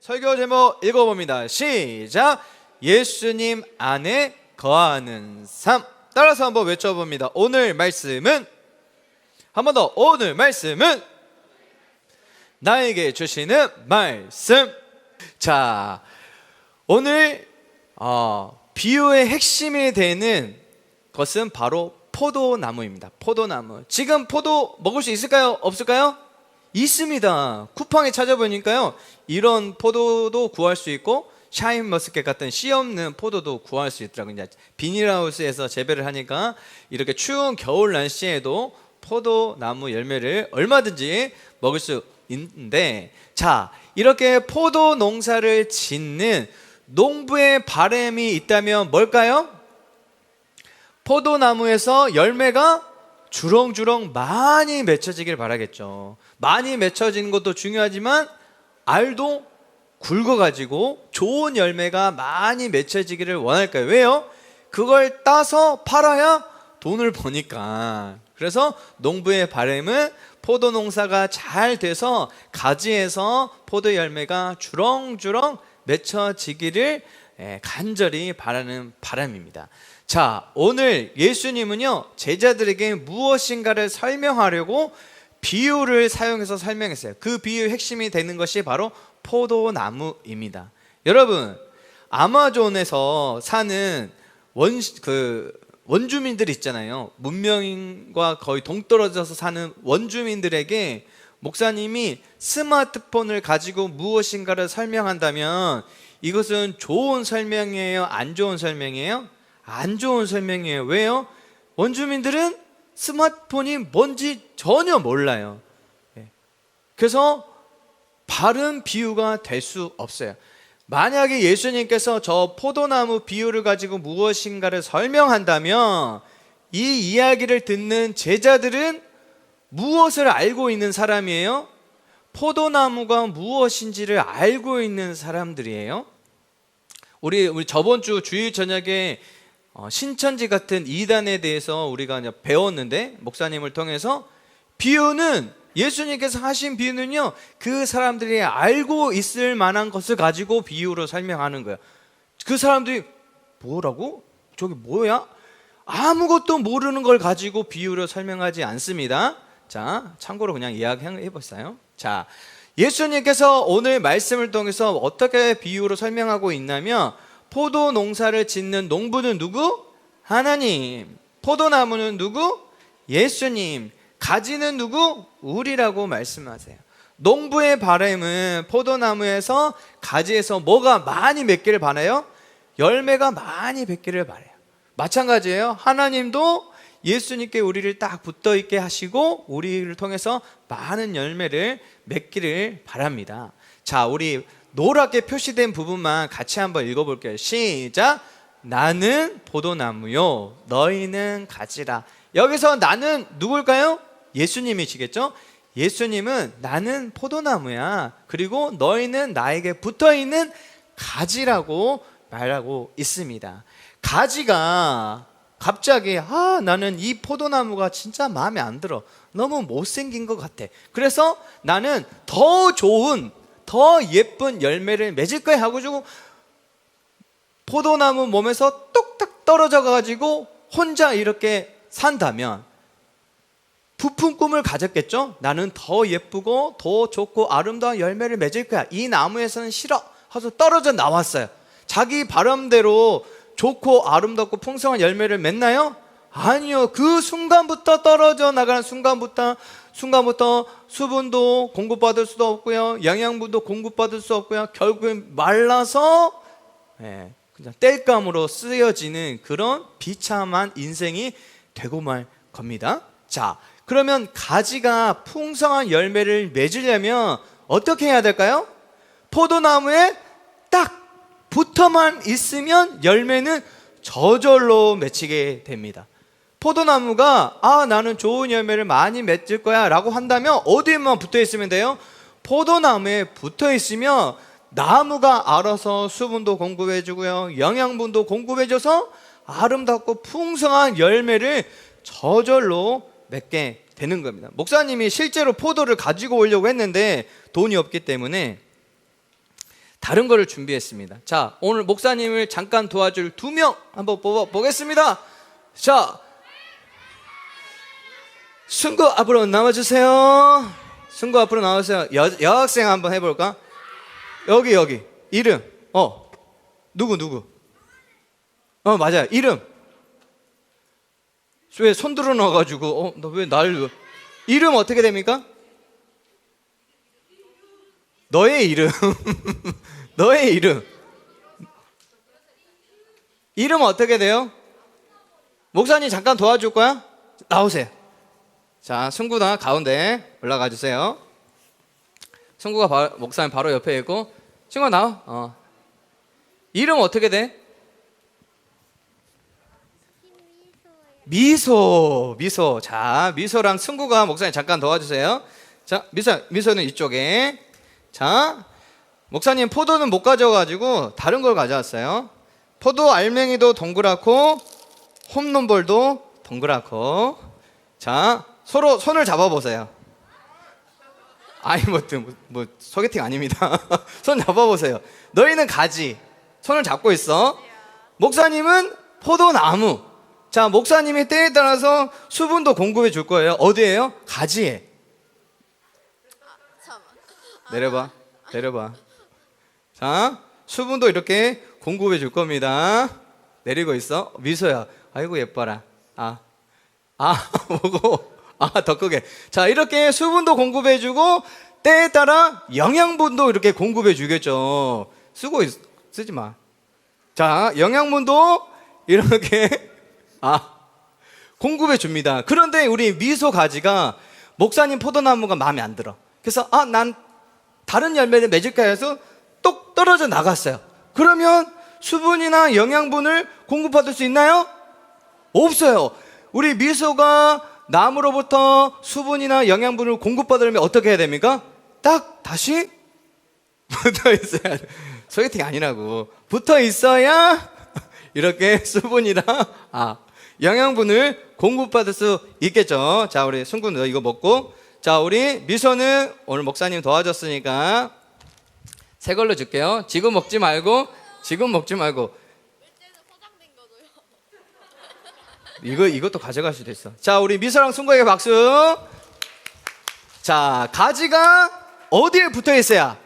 설교 제목 읽어봅니다. 시작. 예수님 안에 거하는 삶. 따라서 한번 외쳐봅니다. 오늘 말씀은, 한 번 더, 오늘 말씀은 나에게 주시는 말씀. 자, 오늘 비유의 핵심이 되는 것은 바로 포도나무입니다. 포도나무. 지금 포도 먹을 수 있을까요? 없을까요? 있습니다. 쿠팡에 찾아보니까요, 이런 포도도 구할 수 있고 샤인머스켓 같은 씨 없는 포도도 구할 수 있더라고요. 비닐하우스에서 재배를 하니까 이렇게 추운 겨울 날씨에도 포도나무 열매를 얼마든지 먹을 수 있는데, 자, 이렇게 포도 농사를 짓는 농부의 바람이 있다면 뭘까요? 포도나무에서 열매가 주렁주렁 많이 맺혀지길 바라겠죠. 많이 맺혀지는 것도 중요하지만 알도 굵어가지고 좋은 열매가 많이 맺혀지기를 원할까요? 왜요? 그걸 따서 팔아야 돈을 버니까. 그래서 농부의 바람은 포도 농사가 잘 돼서 가지에서 포도 열매가 주렁주렁 맺혀지기를 간절히 바라는 바람입니다. 자, 오늘 예수님은요, 제자들에게 무엇인가를 설명하려고 비유를 사용해서 설명했어요. 그 비유의 핵심이 되는 것이 바로 포도나무입니다. 여러분, 아마존에서 사는 원주민들 있잖아요. 문명과 거의 동떨어져서 사는 원주민들에게 목사님이 스마트폰을 가지고 무엇인가를 설명한다면 이것은 좋은 설명이에요? 안 좋은 설명이에요? 안 좋은 설명이에요. 왜요? 원주민들은 스마트폰이 뭔지 전혀 몰라요. 그래서 바른 비유가 될 수 없어요. 만약에 예수님께서 저 포도나무 비유를 가지고 무엇인가를 설명한다면 이 이야기를 듣는 제자들은 무엇을 알고 있는 사람이에요? 포도나무가 무엇인지를 알고 있는 사람들이에요. 우리 저번 주 주일 저녁에 신천지 같은 이단에 대해서 우리가 배웠는데, 목사님을 통해서 비유는, 예수님께서 하신 비유는요, 그 사람들이 알고 있을 만한 것을 가지고 비유로 설명하는 거예요. 그 사람들이 뭐라고? 저게 뭐야? 아무것도 모르는 걸 가지고 비유로 설명하지 않습니다. 자, 참고로 그냥 이야기해 보세요. 자, 예수님께서 오늘 말씀을 통해서 어떻게 비유로 설명하고 있냐면, 포도 농사를 짓는 농부는 누구? 하나님. 포도나무는 누구? 예수님. 가지는 누구? 우리라고 말씀하세요. 농부의 바람은 포도나무에서, 가지에서 뭐가 많이 맺기를 바라요? 열매가 많이 맺기를 바라요. 마찬가지예요. 하나님도 예수님께 우리를 딱 붙어 있게 하시고 우리를 통해서 많은 열매를 맺기를 바랍니다. 자, 우리 노랗게 표시된 부분만 같이 한번 읽어볼게요. 시작. 나는 포도나무요, 너희는 가지라. 여기서 나는 누굴까요? 예수님이시겠죠? 예수님은 나는 포도나무야, 그리고 너희는 나에게 붙어있는 가지라고 말하고 있습니다. 가지가 갑자기 나는 이 포도나무가 진짜 마음에 안 들어, 너무 못생긴 것 같아, 그래서 나는 더 좋은, 더 예쁜 열매를 맺을 거야 하고 포도나무 몸에서 뚝딱 떨어져 가지고 혼자 이렇게 산다면 부푼 꿈을 가졌겠죠? 나는 더 예쁘고 더 좋고 아름다운 열매를 맺을 거야, 이 나무에서는 싫어 하고 떨어져 나왔어요. 자기 바람대로 좋고 아름답고 풍성한 열매를 맺나요? 아니요. 그 순간부터, 떨어져 나가는 순간부터 수분도 공급받을 수도 없고요, 영양분도 공급받을 수 없고요, 결국엔 말라서 그냥 땔감으로 쓰여지는 그런 비참한 인생이 되고 말 겁니다. 자, 그러면 가지가 풍성한 열매를 맺으려면 어떻게 해야 될까요? 포도나무에 딱 붙어만 있으면 열매는 저절로 맺히게 됩니다. 포도나무가 나는 좋은 열매를 많이 맺을 거야 라고 한다면 어디에만 붙어 있으면 돼요? 포도나무에 붙어 있으면 나무가 알아서 수분도 공급해 주고요, 영양분도 공급해 줘서 아름답고 풍성한 열매를 저절로 맺게 되는 겁니다. 목사님이 실제로 포도를 가지고 오려고 했는데 돈이 없기 때문에 다른 거를 준비했습니다. 자, 오늘 목사님을 잠깐 도와줄 2명 한번 뽑아보겠습니다. 자, 순구 앞으로 나와주세요. 순구 앞으로 나와주세요. 여학생 한번 해볼까? 여기 이름 누구 맞아요. 이름 왜 손 들어 넣어가지고 너 왜 날 이름 어떻게 됩니까? 너의 이름 너의 이름 어떻게 돼요? 목사님 잠깐 도와줄 거야? 나오세요. 자, 승구다 가운데 올라가 주세요. 승구가 목사님 바로 옆에 있고, 승구가 나와. 이름 어떻게 돼? 미소. 자, 미소랑 승구가 목사님 잠깐 도와주세요. 자, 미소는 이쪽에. 자, 목사님 포도는 못 가져가지고 다른 걸 가져왔어요. 포도 알맹이도 동그랗고 홈런볼도 동그랗고. 자, 서로 손을 잡아보세요. 아니 뭐 소개팅 아닙니다. 손 잡아보세요. 너희는 가지, 손을 잡고 있어. 목사님은 포도나무. 자, 목사님이 때에 따라서 수분도 공급해 줄 거예요. 어디에요? 가지에. 내려봐. 자, 수분도 이렇게 공급해 줄 겁니다. 내리고 있어. 미소야, 아이고 예뻐라. 뭐고? 더 크게. 자, 이렇게 수분도 공급해 주고 때에 따라 영양분도 이렇게 공급해 주겠죠. 쓰지 마. 자, 영양분도 이렇게 공급해 줍니다. 그런데 우리 미소 가지가 목사님 포도나무가 마음에 안 들어. 그래서 난 다른 열매를 맺을까 해서 똑 떨어져 나갔어요. 그러면 수분이나 영양분을 공급받을 수 있나요? 없어요. 우리 미소가 나무로부터 수분이나 영양분을 공급받으려면 어떻게 해야 됩니까? 딱 다시 붙어 있어야 돼. 소개팅 아니라고. 붙어 있어야 이렇게 수분이나 영양분을 공급받을 수 있겠죠. 자, 우리 승구 너 이거 먹고. 자, 우리 미소는 오늘 목사님 도와줬으니까 새 걸로 줄게요. 지금 먹지 말고. 이것도 가져갈 수도 있어. 자, 우리 미소랑 승구에게 박수. 자, 가지가 어디에 붙어 있어야?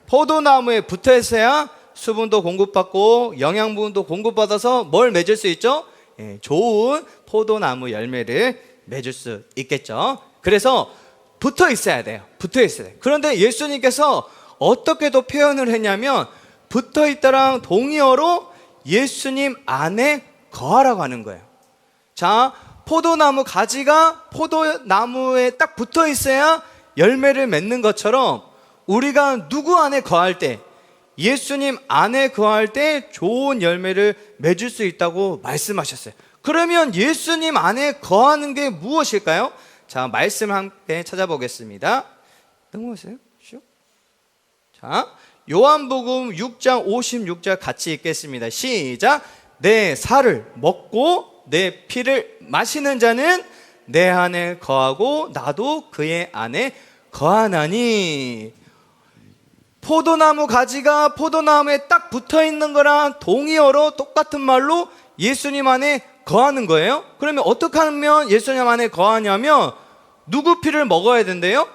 포도나무에 붙어 있어야 수분도 공급받고 영양분도 공급받아서 뭘 맺을 수 있죠? 좋은 포도나무 열매를 맺을 수 있겠죠. 그래서 붙어 있어야 돼요. 그런데 예수님께서 어떻게도 표현을 했냐면 붙어 있다랑 동의어로 예수님 안에 거하라고 하는 거예요. 자, 포도나무 가지가 포도나무에 딱 붙어 있어야 열매를 맺는 것처럼 우리가 누구 안에 거할 때, 예수님 안에 거할 때 좋은 열매를 맺을 수 있다고 말씀하셨어요. 그러면 예수님 안에 거하는 게 무엇일까요? 자, 말씀 함께 찾아보겠습니다. 넘어가세요. 자, 요한복음 6장 56절 같이 읽겠습니다. 시작. 내 살을 먹고 내 피를 마시는 자는 내 안에 거하고 나도 그의 안에 거하나니. 포도나무 가지가 포도나무에 딱 붙어 있는 거랑 동의어로 똑같은 말로 예수님 안에 거하는 거예요. 그러면 어떻게 하면 예수님 안에 거하냐면 누구 피를 먹어야 된대요?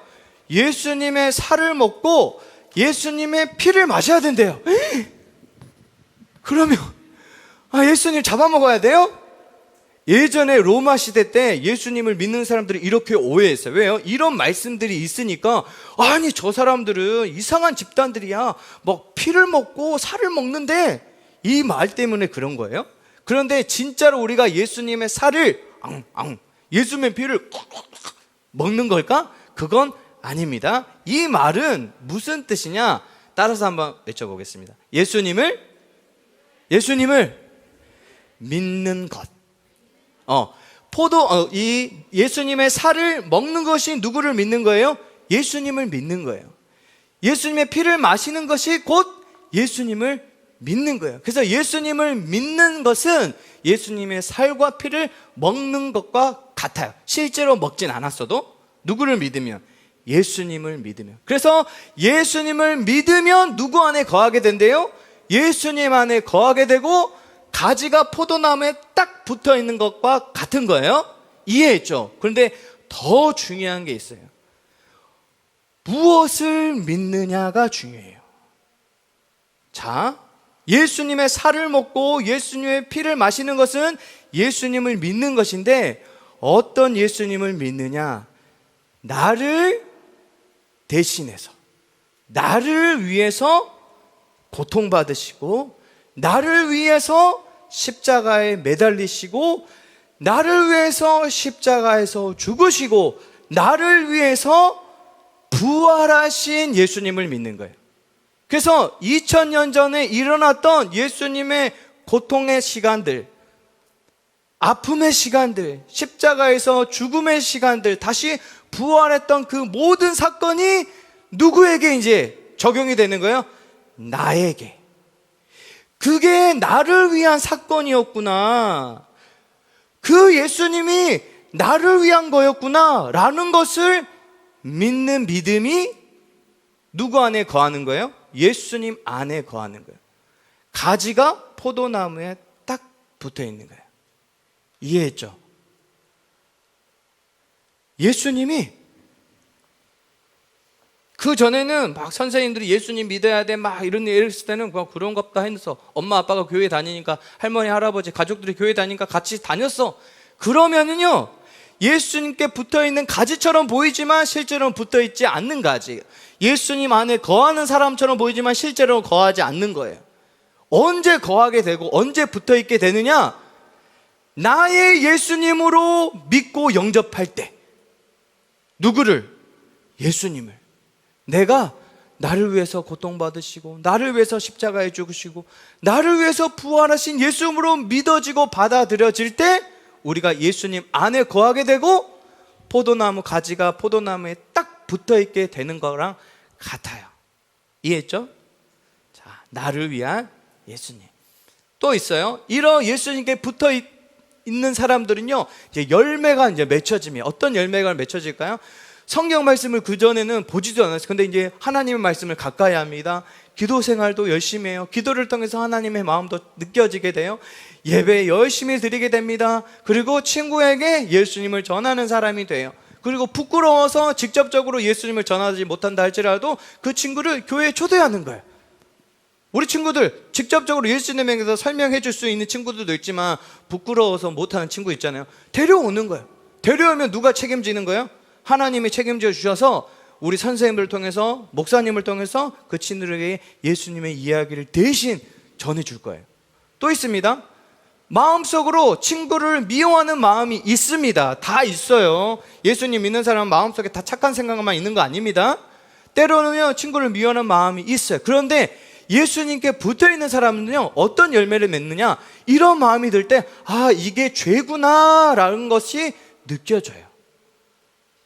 예수님의 살을 먹고 예수님의 피를 마셔야 된대요. 그러면 예수님 잡아먹어야 돼요? 예전에 로마 시대 때 예수님을 믿는 사람들이 이렇게 오해했어요. 왜요? 이런 말씀들이 있으니까 아니 저 사람들은 이상한 집단들이야, 뭐 피를 먹고 살을 먹는데, 이 말 때문에 그런 거예요. 그런데 진짜로 우리가 예수님의 살을 예수님의 피를 먹는 걸까? 그건 아닙니다. 이 말은 무슨 뜻이냐? 따라서 한번 외쳐보겠습니다. 예수님을 믿는 것. 이 예수님의 살을 먹는 것이 누구를 믿는 거예요? 예수님을 믿는 거예요. 예수님의 피를 마시는 것이 곧 예수님을 믿는 거예요. 그래서 예수님을 믿는 것은 예수님의 살과 피를 먹는 것과 같아요. 실제로 먹진 않았어도 누구를 믿으면? 예수님을 믿으면. 그래서 예수님을 믿으면 누구 안에 거하게 된대요? 예수님 안에 거하게 되고 가지가 포도나무에 딱 붙어 있는 것과 같은 거예요. 이해했죠? 그런데 더 중요한 게 있어요. 무엇을 믿느냐가 중요해요. 자, 예수님의 살을 먹고 예수님의 피를 마시는 것은 예수님을 믿는 것인데, 어떤 예수님을 믿느냐? 나를 대신해서, 나를 위해서 고통받으시고, 나를 위해서 십자가에 매달리시고, 나를 위해서 십자가에서 죽으시고, 나를 위해서 부활하신 예수님을 믿는 거예요. 그래서 2000년 전에 일어났던 예수님의 고통의 시간들, 아픔의 시간들, 십자가에서 죽음의 시간들, 다시 부활했던 그 모든 사건이 누구에게 이제 적용이 되는 거예요? 나에게. 그게 나를 위한 사건이었구나, 그 예수님이 나를 위한 거였구나 라는 것을 믿는 믿음이 누구 안에 거하는 거예요? 예수님 안에 거하는 거예요. 가지가 포도나무에 딱 붙어 있는 거예요. 이해했죠? 예수님이, 그 전에는 막 선생님들이 예수님 믿어야 돼 막 이런 얘기를 했을 때는 그냥 그런갑다 했어. 엄마 아빠가 교회 다니니까, 할머니 할아버지 가족들이 교회 다니니까 같이 다녔어. 그러면은요, 예수님께 붙어있는 가지처럼 보이지만 실제로는 붙어있지 않는 가지, 예수님 안에 거하는 사람처럼 보이지만 실제로는 거하지 않는 거예요. 언제 거하게 되고 언제 붙어있게 되느냐? 나의 예수님으로 믿고 영접할 때. 누구를? 예수님을. 내가 나를 위해서 고통받으시고, 나를 위해서 십자가에 죽으시고, 나를 위해서 부활하신 예수님으로 믿어지고 받아들여질 때 우리가 예수님 안에 거하게 되고, 포도나무 가지가 포도나무에 딱 붙어있게 되는 거랑 같아요. 이해했죠? 자, 나를 위한 예수님. 또 있어요. 이런 예수님께 붙어 있는 사람들은요, 이제 열매가 이제 맺혀지면, 어떤 열매가 맺혀질까요? 성경 말씀을 그전에는 보지도 않았어요. 근데 이제 하나님의 말씀을 가까이 합니다. 기도 생활도 열심히 해요. 기도를 통해서 하나님의 마음도 느껴지게 돼요. 예배 열심히 드리게 됩니다. 그리고 친구에게 예수님을 전하는 사람이 돼요. 그리고 부끄러워서 직접적으로 예수님을 전하지 못한다 할지라도 그 친구를 교회에 초대하는 거예요. 우리 친구들 직접적으로 예수님에 대해서 설명해 줄 수 있는 친구들도 있지만 부끄러워서 못하는 친구 있잖아요. 데려오는 거예요. 데려오면 누가 책임지는 거예요? 하나님이 책임져 주셔서 우리 선생님을 통해서, 목사님을 통해서 그 친구들에게 예수님의 이야기를 대신 전해줄 거예요. 또 있습니다. 마음속으로 친구를 미워하는 마음이 있습니다. 다 있어요. 예수님 믿는 사람은 마음속에 다 착한 생각만 있는 거 아닙니다. 때로는 친구를 미워하는 마음이 있어요. 그런데 예수님께 붙어있는 사람은요, 어떤 열매를 맺느냐? 이런 마음이 들 때, 아, 이게 죄구나 라는 것이 느껴져요.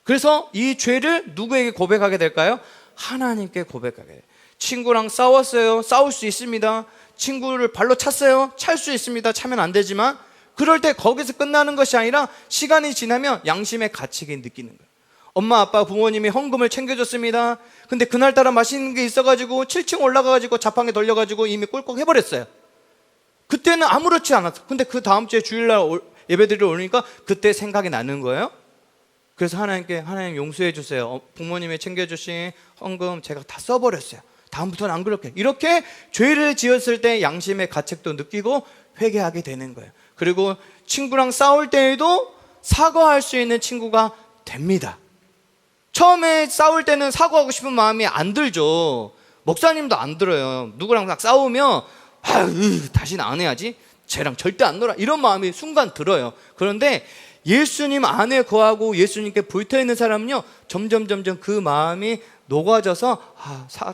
그래서 이 죄를 누구에게 고백하게 될까요? 하나님께 고백하게 돼요. 친구랑 싸웠어요. 싸울 수 있습니다. 친구를 발로 찼어요. 찰 수 있습니다. 차면 안 되지만, 그럴 때 거기서 끝나는 것이 아니라 시간이 지나면 양심의 가책이 느끼는 거예요. 엄마 아빠 부모님이 헌금을 챙겨줬습니다. 근데 그날따라 맛있는 게 있어가지고 7층 올라가가지고 자판기 돌려가지고 이미 꿀꺽 해버렸어요. 그때는 아무렇지 않았어. 근데 그 다음 주에 주일날 예배드리러 오니까 그때 생각이 나는 거예요. 그래서 하나님께, 하나님 용서해 주세요. 부모님이 챙겨주신 헌금 제가 다 써버렸어요. 다음부터는 안 그럴게. 이렇게 죄를 지었을 때 양심의 가책도 느끼고 회개하게 되는 거예요. 그리고 친구랑 싸울 때에도 사과할 수 있는 친구가 됩니다. 처음에 싸울 때는 사과하고 싶은 마음이 안 들죠. 목사님도 안 들어요. 누구랑 막 싸우면 다시는 안 해야지, 쟤랑 절대 안 놀아, 이런 마음이 순간 들어요. 그런데 예수님 안에 거하고 예수님께 붙어있는 사람은요, 점점 그 마음이 녹아져서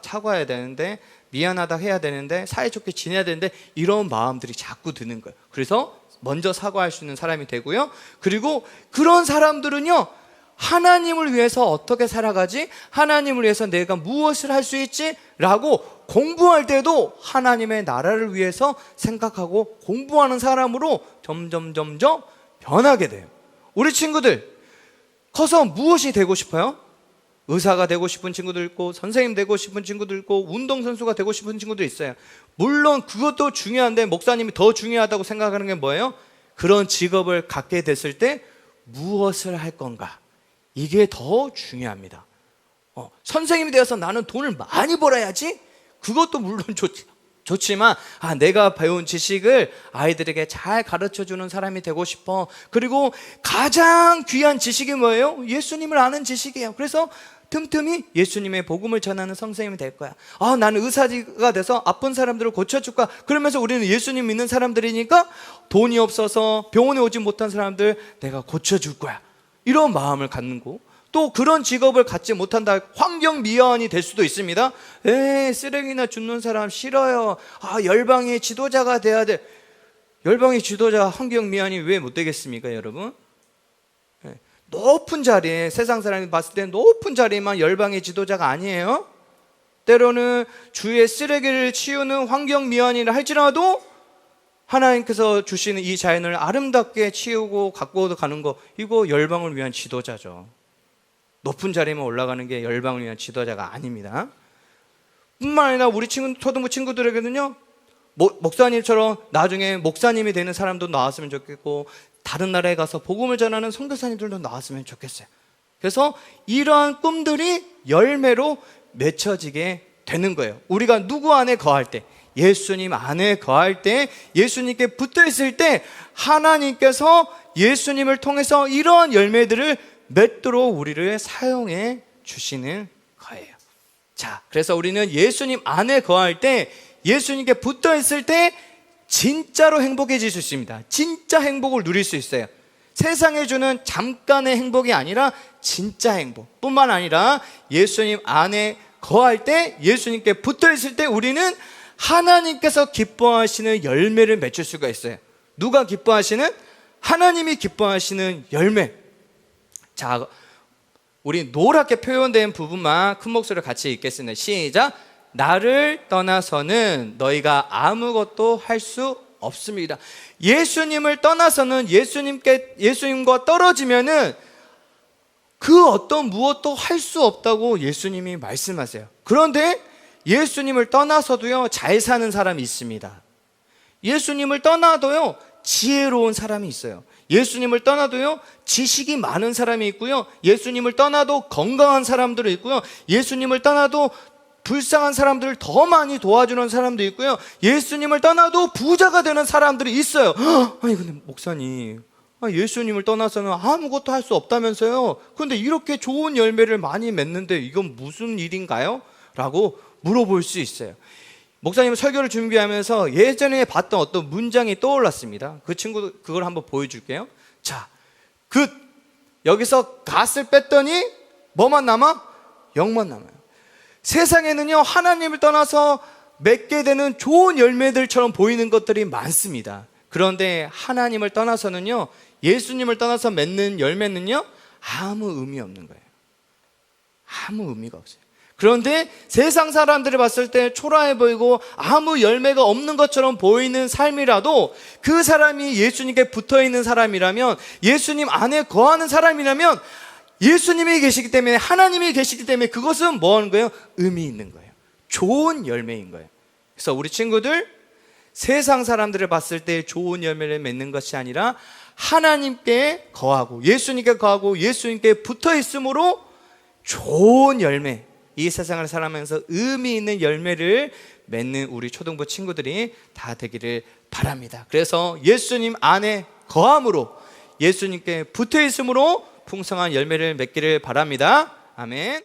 사과해야 되는데, 미안하다 해야 되는데, 사이좋게 지내야 되는데, 이런 마음들이 자꾸 드는 거예요. 그래서 먼저 사과할 수 있는 사람이 되고요. 그리고 그런 사람들은요, 하나님을 위해서 어떻게 살아가지? 하나님을 위해서 내가 무엇을 할 수 있지? 라고 공부할 때도 하나님의 나라를 위해서 생각하고 공부하는 사람으로 점점 변하게 돼요. 우리 친구들 커서 무엇이 되고 싶어요? 의사가 되고 싶은 친구들 있고, 선생님 되고 싶은 친구들 있고, 운동선수가 되고 싶은 친구들 있어요. 물론 그것도 중요한데 목사님이 더 중요하다고 생각하는 게 뭐예요? 그런 직업을 갖게 됐을 때 무엇을 할 건가? 이게 더 중요합니다. 선생님이 되어서 나는 돈을 많이 벌어야지? 그것도 물론 좋지만 내가 배운 지식을 아이들에게 잘 가르쳐주는 사람이 되고 싶어. 그리고 가장 귀한 지식이 뭐예요? 예수님을 아는 지식이에요. 그래서 틈틈이 예수님의 복음을 전하는 선생님이 될 거야. 나는 의사가 돼서 아픈 사람들을 고쳐줄까? 그러면서 우리는 예수님 믿는 사람들이니까 돈이 없어서 병원에 오지 못한 사람들 내가 고쳐줄 거야. 이런 마음을 갖는 거. 또 그런 직업을 갖지 못한다, 환경미화원이 될 수도 있습니다. 쓰레기나 줍는 사람 싫어요. 열방의 지도자가 돼야 돼. 열방의 지도자 환경미화원이 왜 못 되겠습니까, 여러분? 높은 자리에, 세상 사람이 봤을 때 높은 자리에만 열방의 지도자가 아니에요. 때로는 주위의 쓰레기를 치우는 환경미화원이라 할지라도 하나님께서 주시는 이 자연을 아름답게 치우고 갖고 가는 거, 이거 열방을 위한 지도자죠. 높은 자리에만 올라가는 게 열방을 위한 지도자가 아닙니다. 뿐만 아니라 우리 초등부 친구들에게는요, 목사님처럼 나중에 목사님이 되는 사람도 나왔으면 좋겠고, 다른 나라에 가서 복음을 전하는 선교사님들도 나왔으면 좋겠어요. 그래서 이러한 꿈들이 열매로 맺혀지게 되는 거예요. 우리가 누구 안에 거할 때, 예수님 안에 거할 때, 예수님께 붙어 있을 때 하나님께서 예수님을 통해서 이러한 열매들을 맺도록 우리를 사용해 주시는 거예요. 자, 그래서 우리는 예수님 안에 거할 때, 예수님께 붙어 있을 때 진짜로 행복해질 수 있습니다. 진짜 행복을 누릴 수 있어요. 세상에 주는 잠깐의 행복이 아니라 진짜 행복. 뿐만 아니라 예수님 안에 거할 때, 예수님께 붙어 있을 때 우리는 하나님께서 기뻐하시는 열매를 맺을 수가 있어요. 누가 기뻐하시는? 하나님이 기뻐하시는 열매. 자, 우리 노랗게 표현된 부분만 큰 목소리로 같이 읽겠습니다. 시작. 나를 떠나서는 너희가 아무것도 할 수 없습니다. 예수님을 떠나서는, 예수님과 떨어지면은 그 어떤 무엇도 할 수 없다고 예수님이 말씀하세요. 그런데 예수님을 떠나서도요, 잘 사는 사람이 있습니다. 예수님을 떠나도요, 지혜로운 사람이 있어요. 예수님을 떠나도요, 지식이 많은 사람이 있고요, 예수님을 떠나도 건강한 사람들이 있고요, 예수님을 떠나도 불쌍한 사람들을 더 많이 도와주는 사람도 있고요, 예수님을 떠나도 부자가 되는 사람들이 있어요. 아니 근데 목사님, 예수님을 떠나서는 아무것도 할 수 없다면서요? 근데 이렇게 좋은 열매를 많이 맺는데 이건 무슨 일인가요? 라고 물어볼 수 있어요. 목사님 설교를 준비하면서 예전에 봤던 어떤 문장이 떠올랐습니다. 그걸 한번 보여줄게요. 자, 여기서 갓을 뺐더니 뭐만 남아? 영만 남아요. 세상에는요, 하나님을 떠나서 맺게 되는 좋은 열매들처럼 보이는 것들이 많습니다. 그런데 하나님을 떠나서는요, 예수님을 떠나서 맺는 열매는요, 아무 의미 없는 거예요. 아무 의미가 없어요. 그런데 세상 사람들이 봤을 때 초라해 보이고 아무 열매가 없는 것처럼 보이는 삶이라도, 그 사람이 예수님께 붙어있는 사람이라면, 예수님 안에 거하는 사람이라면, 예수님이 계시기 때문에, 하나님이 계시기 때문에 그것은 뭐 하는 거예요? 의미 있는 거예요. 좋은 열매인 거예요. 그래서 우리 친구들, 세상 사람들을 봤을 때 좋은 열매를 맺는 것이 아니라 하나님께 거하고 예수님께 거하고 예수님께 붙어 있음으로 좋은 열매, 이 세상을 살아가면서 의미 있는 열매를 맺는 우리 초등부 친구들이 다 되기를 바랍니다. 그래서 예수님 안에 거함으로, 예수님께 붙어 있음으로 풍성한 열매를 맺기를 바랍니다. 아멘.